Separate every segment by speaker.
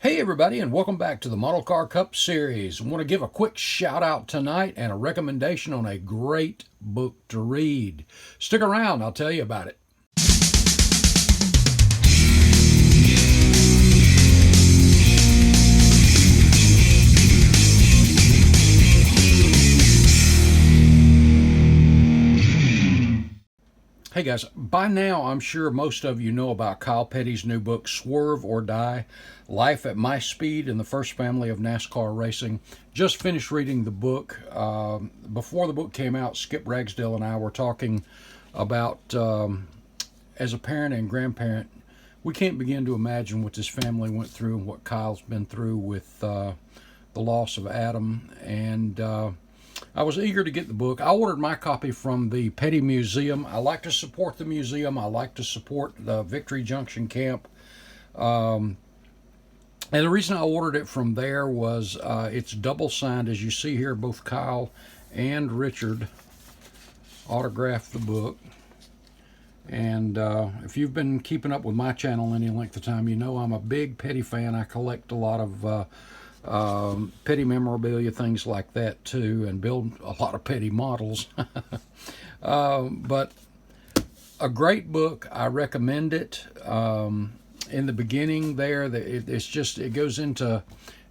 Speaker 1: Hey everybody, and welcome back to the Model Car Cup series. I want to give a quick shout out tonight and a recommendation on a great book to read. Stick around, I'll tell you about it. Hey guys, by now I'm sure most of you know about Kyle Petty's new book, Swerve or Die, Life at My Speed in the First Family of NASCAR Racing. Just finished reading the book. Before the book came out, Skip Ragsdale and I were talking about, as a parent and grandparent, we can't begin to imagine what this family went through and what Kyle's been through with the loss of Adam. And I was eager to get the book. I ordered my copy from the Petty Museum. I like to support the museum. I like to support the Victory Junction camp. And the reason I ordered it from there was it's double signed. As you see here, both Kyle and Richard autographed the book. And if you've been keeping up with my channel any length of time, you know I'm a big Petty fan. I collect a lot of Petty memorabilia, things like that too, and build a lot of Petty models. But a great book. I recommend it. In the beginning there, it goes into,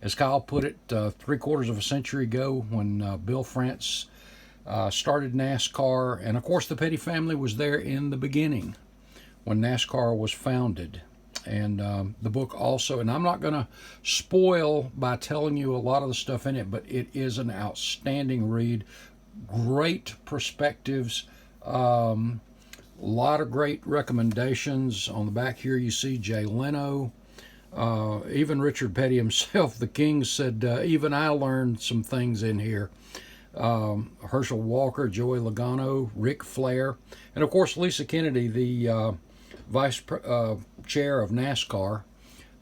Speaker 1: as Kyle put it, 3/4 of a century ago when Bill France started NASCAR. And of course the Petty family was there in the beginning when NASCAR was founded. And the book also, and I'm not going to spoil by telling you a lot of the stuff in it, but it is an outstanding read. Great perspectives, a lot of great recommendations. On the back here you see Jay Leno, even Richard Petty himself, the King, said, even I learned some things in here. Herschel Walker, Joey Logano, Ric Flair, and of course Lisa Kennedy, the vice chair of NASCAR,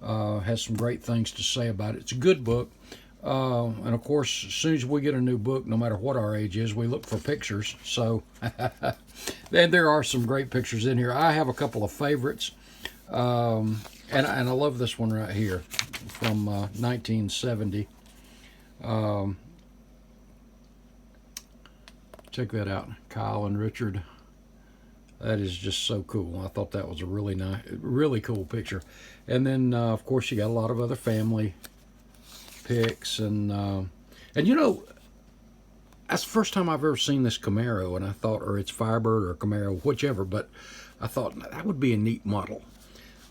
Speaker 1: has some great things to say about it. It's a good book. And of course, as soon as we get a new book, no matter what our age is, we look for pictures. So and there are some great pictures in here. I have a couple of favorites. And I love this one right here from 1970. Check that out. Kyle and Richard. That is just so cool. I thought that was a really nice, really cool picture. And then, of course, you got a lot of other family pics. And you know, that's the first time I've ever seen this Camaro. And I thought, or it's Firebird or Camaro, whichever. But I thought that would be a neat model.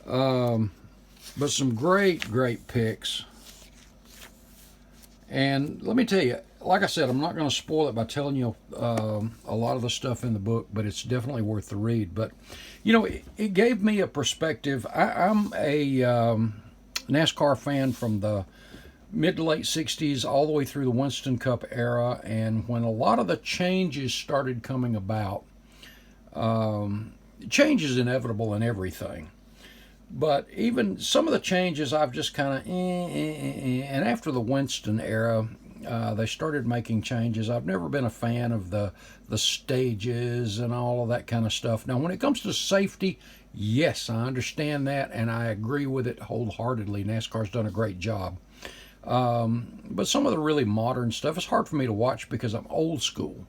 Speaker 1: But some great, great pics. And let me tell you, like I said, I'm not going to spoil it by telling you a lot of the stuff in the book, but it's definitely worth the read. But, you know, it gave me a perspective. I'm a NASCAR fan from the mid to late 60s all the way through the Winston Cup era. And when a lot of the changes started coming about, change is inevitable in everything. But even some of the changes I've just kind of, and after the Winston era, they started making changes. I've never been a fan of the stages and all of that kind of stuff. Now, when it comes to safety, yes, I understand that, and I agree with it wholeheartedly. NASCAR's done a great job. But some of the really modern stuff is hard for me to watch because I'm old school.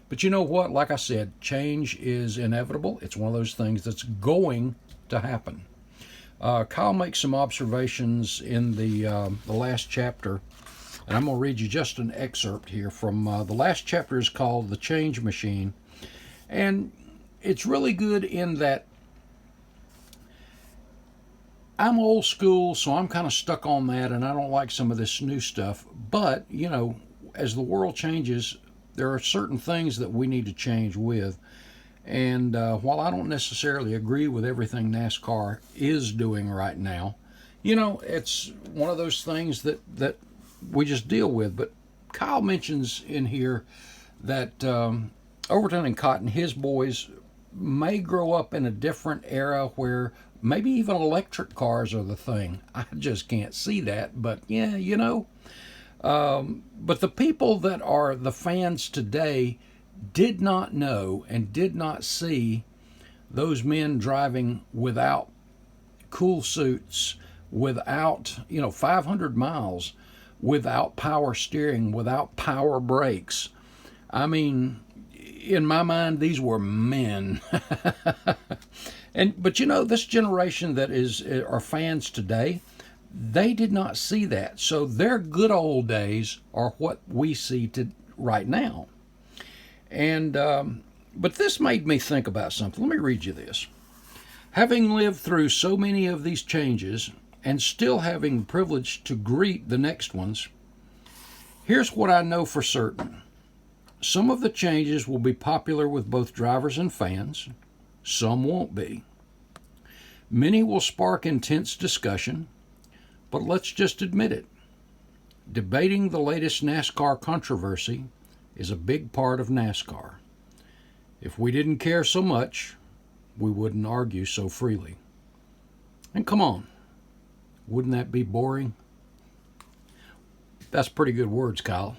Speaker 1: But you know what? Like I said, change is inevitable. It's one of those things that's going to happen. Kyle makes some observations in the last chapter, and I'm going to read you just an excerpt here from the last chapter. Is called The Change Machine, and it's really good in that I'm old school, so I'm kind of stuck on that, and I don't like some of this new stuff. But, you know, as the world changes, there are certain things that we need to change with. And while I don't necessarily agree with everything NASCAR is doing right now, you know, it's one of those things that we just deal with. But Kyle mentions in here that Overton and Cotton, his boys, may grow up in a different era where maybe even electric cars are the thing. I just can't see that. But, yeah, you know. But the people that are the fans today did not know and did not see those men driving without cool suits, without, 500 miles without power steering, without power brakes. I mean, in my mind, these were men. But this generation that are fans today, they did not see that. So their good old days are what we see right now. And but this made me think about something. Let me read you this. Having lived through so many of these changes and still having the privilege to greet the next ones, here's what I know for certain. Some of the changes will be popular with both drivers and fans. Some won't be. Many will spark intense discussion, but let's just admit it. Debating the latest NASCAR controversy is a big part of NASCAR. If we didn't care so much, we wouldn't argue so freely. And come on, wouldn't that be boring? That's pretty good words, Kyle.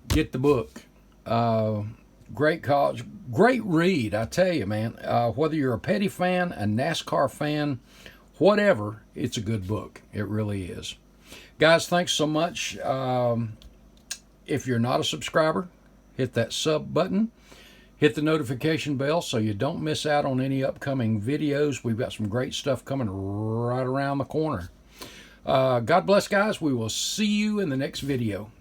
Speaker 1: Get the book. Great college, great read, I tell you, man. Whether you're a Petty fan, a NASCAR fan, whatever, it's a good book. It really is. Guys, thanks so much. If you're not a subscriber, hit that sub button. Hit the notification bell so you don't miss out on any upcoming videos. We've got some great stuff coming right around the corner. God bless, guys. We will see you in the next video.